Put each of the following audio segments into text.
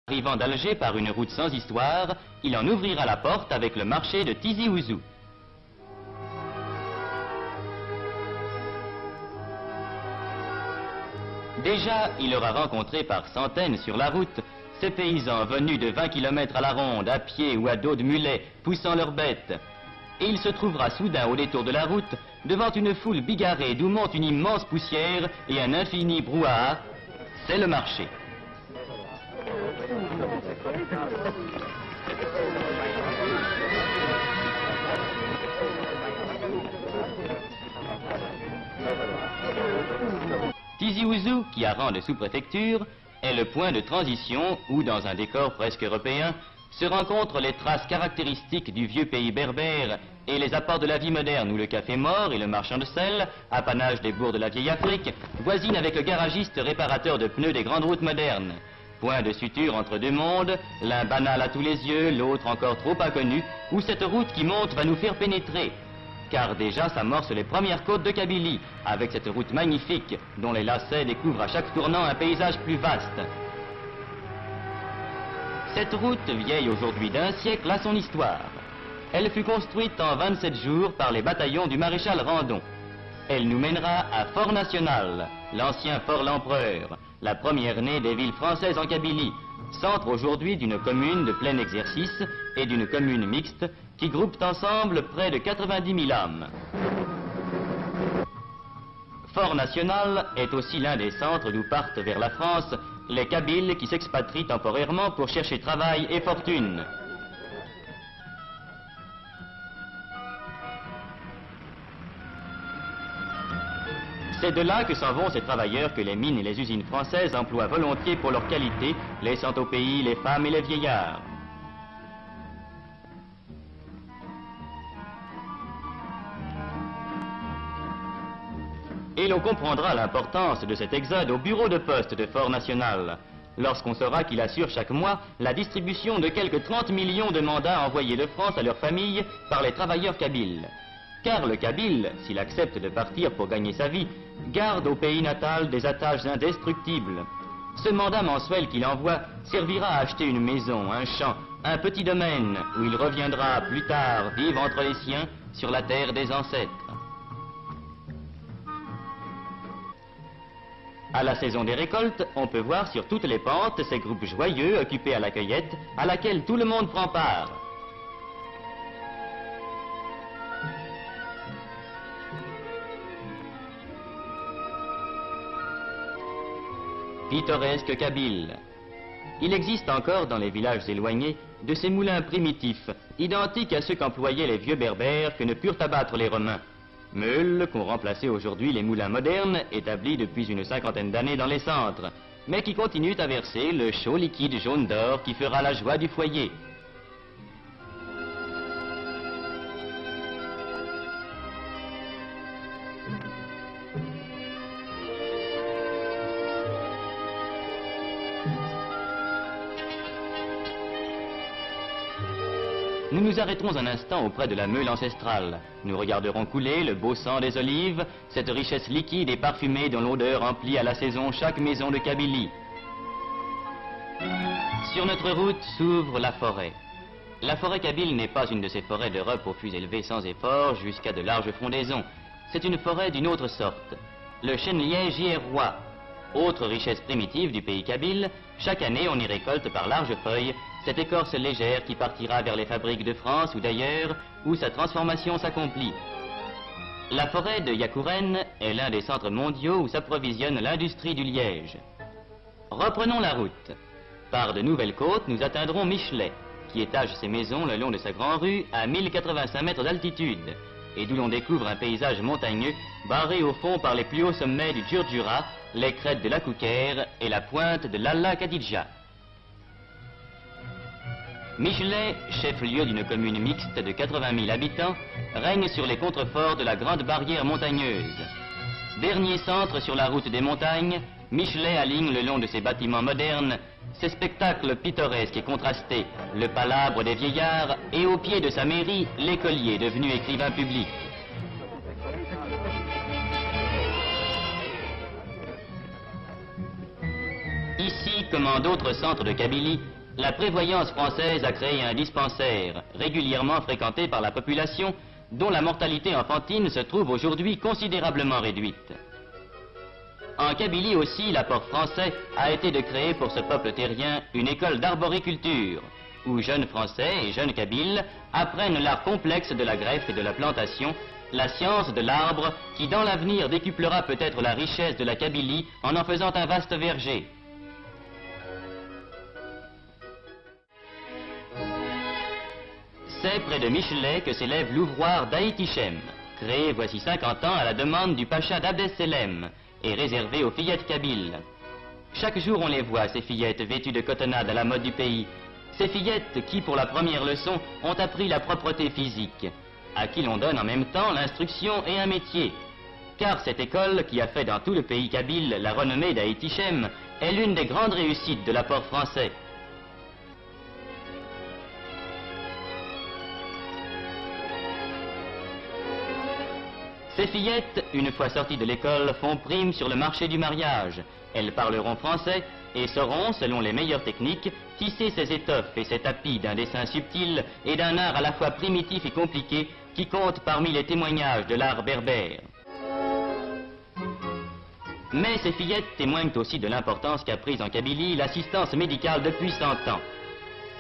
Arrivant d'Alger par une route sans histoire, il en ouvrira la porte avec le marché de Tizi Ouzou. Déjà, il aura rencontré par centaines sur la route ces paysans venus de 20 km à la ronde, à pied ou à dos de mulet, poussant leurs bêtes. Et il se trouvera soudain au détour de la route, devant une foule bigarrée d'où monte une immense poussière et un infini brouhaha. C'est le marché. Tizi Ouzou, qui a rang de sous-préfecture, est le point de transition où, dans un décor presque européen, se rencontrent les traces caractéristiques du vieux pays berbère et les apports de la vie moderne où le café mort et le marchand de sel, apanage des bourgs de la vieille Afrique, voisinent avec le garagiste réparateur de pneus des grandes routes modernes. Point de suture entre deux mondes, l'un banal à tous les yeux, l'autre encore trop inconnu, où cette route qui monte va nous faire pénétrer. Car déjà s'amorcent les premières côtes de Kabylie, avec cette route magnifique, dont les lacets découvrent à chaque tournant un paysage plus vaste. Cette route, vieille aujourd'hui d'un siècle, a son histoire. Elle fut construite en 27 jours par les bataillons du maréchal Randon. Elle nous mènera à Fort National, l'ancien Fort l'Empereur, la première née des villes françaises en Kabylie, centre aujourd'hui d'une commune de plein exercice et d'une commune mixte qui groupent ensemble près de 90 000 âmes. Fort National est aussi l'un des centres d'où partent vers la France les Kabyles qui s'expatrient temporairement pour chercher travail et fortune. C'est de là que s'en vont ces travailleurs que les mines et les usines françaises emploient volontiers pour leur qualité, laissant au pays les femmes et les vieillards. Et l'on comprendra l'importance de cet exode au bureau de poste de Fort National, lorsqu'on saura qu'il assure chaque mois la distribution de quelques 30 millions de mandats envoyés de France à leurs familles par les travailleurs kabyles. Car le Kabyle, s'il accepte de partir pour gagner sa vie, garde au pays natal des attaches indestructibles. Ce mandat mensuel qu'il envoie servira à acheter une maison, un champ, un petit domaine, où il reviendra plus tard vivre entre les siens sur la terre des ancêtres. À la saison des récoltes, on peut voir sur toutes les pentes ces groupes joyeux occupés à la cueillette, à laquelle tout le monde prend part. Pittoresque Kabyle. Il existe encore dans les villages éloignés de ces moulins primitifs, identiques à ceux qu'employaient les vieux berbères que ne purent abattre les Romains. Meules qu'ont remplacé aujourd'hui les moulins modernes, établis depuis une cinquantaine d'années dans les centres, mais qui continuent à verser le chaud liquide jaune d'or qui fera la joie du foyer. Nous nous arrêterons un instant auprès de la meule ancestrale. Nous regarderons couler le beau sang des olives, cette richesse liquide et parfumée dont l'odeur emplit à la saison chaque maison de Kabylie. Sur notre route s'ouvre la forêt. La forêt kabyle n'est pas une de ces forêts d'Europe aux fûts élevés sans effort jusqu'à de larges frondaisons. C'est une forêt d'une autre sorte. Le chêne-liège y est roi. Autre richesse primitive du pays kabyle, chaque année on y récolte par larges feuilles cette écorce légère qui partira vers les fabriques de France ou d'ailleurs où sa transformation s'accomplit. La forêt de Yakouren est l'un des centres mondiaux où s'approvisionne l'industrie du liège. Reprenons la route. Par de nouvelles côtes, nous atteindrons Michelet, qui étage ses maisons le long de sa grande rue à 1085 mètres d'altitude, et d'où l'on découvre un paysage montagneux barré au fond par les plus hauts sommets du Djurdjura, les crêtes de la Kouker et la pointe de l'Alla Khadidja. Michelet, chef-lieu d'une commune mixte de 80 000 habitants, règne sur les contreforts de la grande barrière montagneuse. Dernier centre sur la route des montagnes, Michelet aligne le long de ses bâtiments modernes ces spectacles pittoresques et contrastés, le palabre des vieillards et au pied de sa mairie, l'écolier devenu écrivain public. Ici, comme en d'autres centres de Kabylie, la prévoyance française a créé un dispensaire, régulièrement fréquenté par la population, dont la mortalité enfantine se trouve aujourd'hui considérablement réduite. En Kabylie aussi, l'apport français a été de créer pour ce peuple terrien une école d'arboriculture, où jeunes Français et jeunes Kabyles apprennent l'art complexe de la greffe et de la plantation, la science de l'arbre qui dans l'avenir décuplera peut-être la richesse de la Kabylie en faisant un vaste verger. C'est près de Michelet que s'élève l'ouvroir d'Aït-Ichem, créé voici 50 ans à la demande du pacha d'Abdesselem et réservé aux fillettes kabyles. Chaque jour on les voit, ces fillettes vêtues de cotonnade à la mode du pays, ces fillettes qui pour la première leçon ont appris la propreté physique, à qui l'on donne en même temps l'instruction et un métier. Car cette école, qui a fait dans tout le pays kabyle la renommée d'Aït-Ichem, est l'une des grandes réussites de l'apport français. Ces fillettes, une fois sorties de l'école, font prime sur le marché du mariage. Elles parleront français et sauront, selon les meilleures techniques, tisser ces étoffes et ces tapis d'un dessin subtil et d'un art à la fois primitif et compliqué qui compte parmi les témoignages de l'art berbère. Mais ces fillettes témoignent aussi de l'importance qu'a prise en Kabylie l'assistance médicale depuis 100 ans.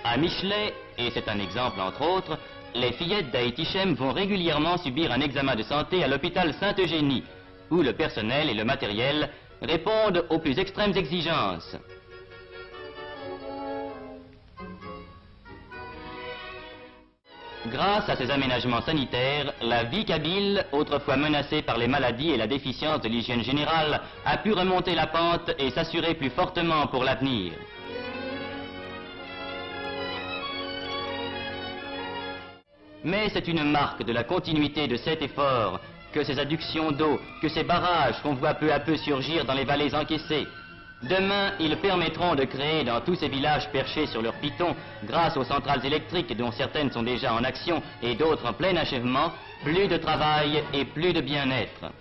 À Michelet, et c'est un exemple entre autres, les fillettes d'Aït-Ichem vont régulièrement subir un examen de santé à l'hôpital Sainte-Eugénie, où le personnel et le matériel répondent aux plus extrêmes exigences. Grâce à ces aménagements sanitaires, la vie kabyle, autrefois menacée par les maladies et la déficience de l'hygiène générale, a pu remonter la pente et s'assurer plus fortement pour l'avenir. Mais c'est une marque de la continuité de cet effort que ces adductions d'eau, que ces barrages qu'on voit peu à peu surgir dans les vallées encaissées. Demain, ils permettront de créer dans tous ces villages perchés sur leurs pitons, grâce aux centrales électriques dont certaines sont déjà en action et d'autres en plein achèvement, plus de travail et plus de bien-être.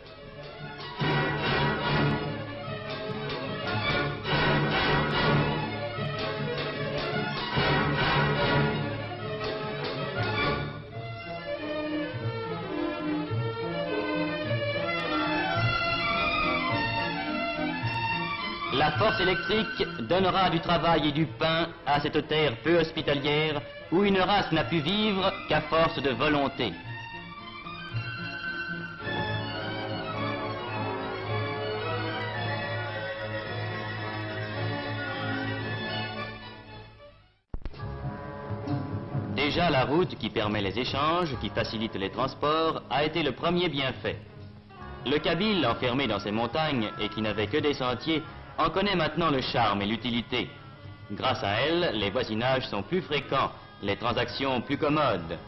La force électrique donnera du travail et du pain à cette terre peu hospitalière où une race n'a pu vivre qu'à force de volonté. Déjà, la route qui permet les échanges, qui facilite les transports, a été le premier bienfait. Le Kabyle, enfermé dans ses montagnes et qui n'avait que des sentiers, en connaît maintenant le charme et l'utilité. Grâce à elle, les voisinages sont plus fréquents, les transactions plus commodes.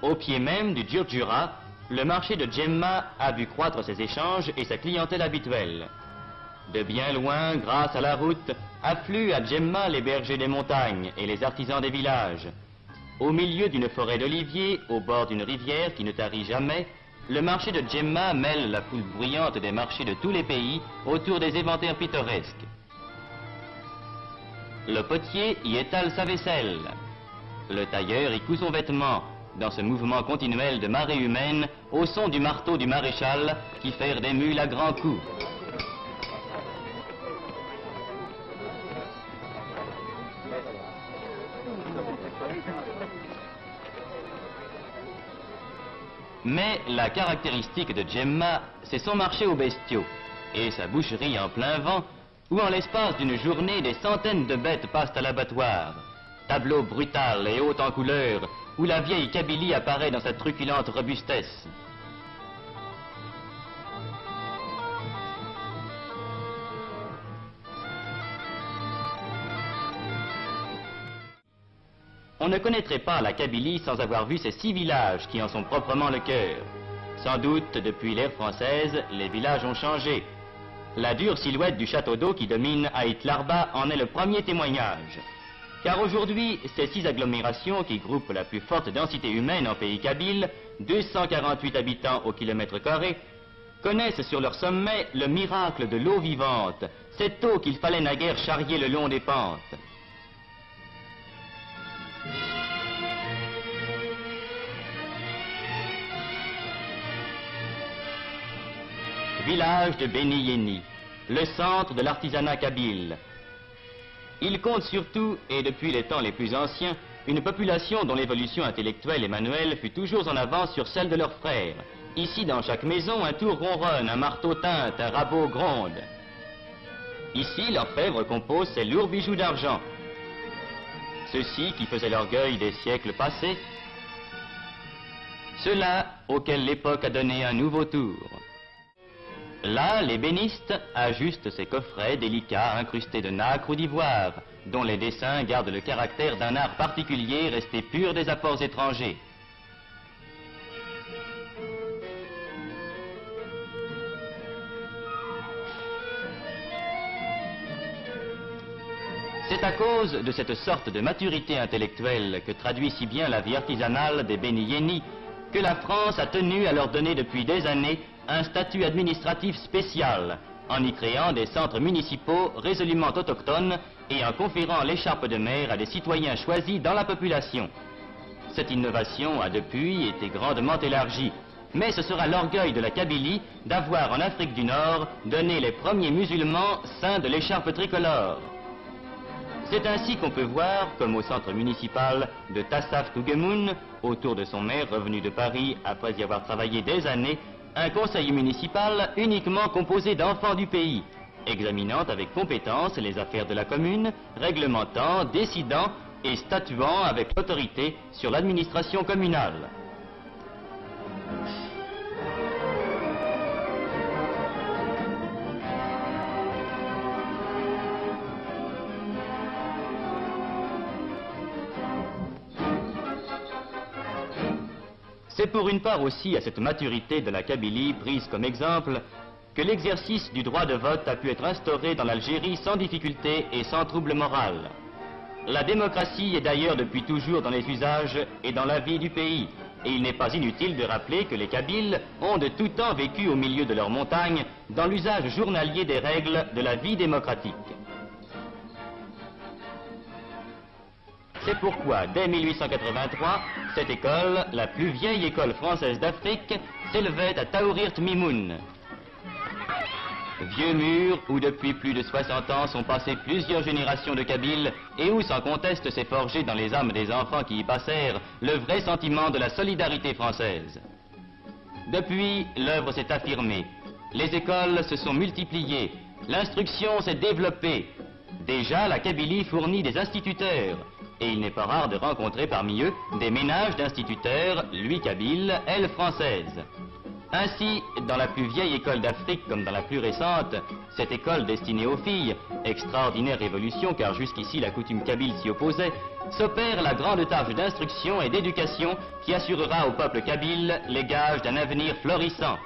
Au pied même du Djurdjura, le marché de Djemma a vu croître ses échanges et sa clientèle habituelle. De bien loin, grâce à la route, affluent à Djemma les bergers des montagnes et les artisans des villages. Au milieu d'une forêt d'oliviers, au bord d'une rivière qui ne tarit jamais, le marché de Djemma mêle la foule bruyante des marchés de tous les pays autour des éventaires pittoresques. Le potier y étale sa vaisselle. Le tailleur y coud son vêtement, dans ce mouvement continuel de marée humaine, au son du marteau du maréchal qui ferre des mules à grands coups. Mais la caractéristique de Djemma, c'est son marché aux bestiaux et sa boucherie en plein vent, où en l'espace d'une journée, des centaines de bêtes passent à l'abattoir. Tableau brutal et haut en couleur, où la vieille Kabylie apparaît dans sa truculente robustesse. On ne connaîtrait pas la Kabylie sans avoir vu ces 6 villages qui en sont proprement le cœur. Sans doute, depuis l'ère française, les villages ont changé. La dure silhouette du château d'eau qui domine Aït Larba en est le premier témoignage. Car aujourd'hui, ces 6 agglomérations qui groupent la plus forte densité humaine en pays kabyle, 248 habitants au kilomètre carré, connaissent sur leur sommet le miracle de l'eau vivante, cette eau qu'il fallait naguère charrier le long des pentes. village de Beni Yeni, le centre de l'artisanat kabyle. Il compte surtout, et depuis les temps les plus anciens, une population dont l'évolution intellectuelle et manuelle fut toujours en avance sur celle de leurs frères. Ici, dans chaque maison, un tour ronronne, un marteau tinte, un rabot gronde. Ici, l'orfèvre compose ses lourds bijoux d'argent. Ceux-ci qui faisaient l'orgueil des siècles passés, ceux-là auxquels l'époque a donné un nouveau tour. Là, l'ébéniste ajuste ses coffrets délicats incrustés de nacre ou d'ivoire, dont les dessins gardent le caractère d'un art particulier resté pur des apports étrangers. C'est à cause de cette sorte de maturité intellectuelle que traduit si bien la vie artisanale des Beni Yeni que la France a tenu à leur donner depuis des années un statut administratif spécial, en y créant des centres municipaux résolument autochtones et en conférant l'écharpe de maire à des citoyens choisis dans la population. Cette innovation a depuis été grandement élargie, mais ce sera l'orgueil de la Kabylie d'avoir en Afrique du Nord donné les premiers musulmans saints de l'écharpe tricolore. C'est ainsi qu'on peut voir, comme au centre municipal de Tassaf Tougemoun, autour de son maire revenu de Paris après y avoir travaillé des années, un conseil municipal uniquement composé d'enfants du pays, examinant avec compétence les affaires de la commune, réglementant, décidant et statuant avec l'autorité sur l'administration communale. C'est pour une part aussi à cette maturité de la Kabylie prise comme exemple que l'exercice du droit de vote a pu être instauré dans l'Algérie sans difficulté et sans trouble moral. La démocratie est d'ailleurs depuis toujours dans les usages et dans la vie du pays, et il n'est pas inutile de rappeler que les Kabyles ont de tout temps vécu au milieu de leurs montagnes dans l'usage journalier des règles de la vie démocratique. C'est pourquoi, dès 1883, cette école, la plus vieille école française d'Afrique, s'élevait à Taourirt Mimoun. Vieux mur où depuis plus de 60 ans sont passées plusieurs générations de Kabyles et où sans conteste s'est forgé dans les âmes des enfants qui y passèrent le vrai sentiment de la solidarité française. Depuis, l'œuvre s'est affirmée, les écoles se sont multipliées, l'instruction s'est développée. Déjà, la Kabylie fournit des instituteurs. Et il n'est pas rare de rencontrer parmi eux des ménages d'instituteurs, lui kabyle, elle française. Ainsi, dans la plus vieille école d'Afrique comme dans la plus récente, cette école destinée aux filles, extraordinaire révolution car jusqu'ici la coutume kabyle s'y opposait, s'opère la grande tâche d'instruction et d'éducation qui assurera au peuple kabyle les gages d'un avenir florissant.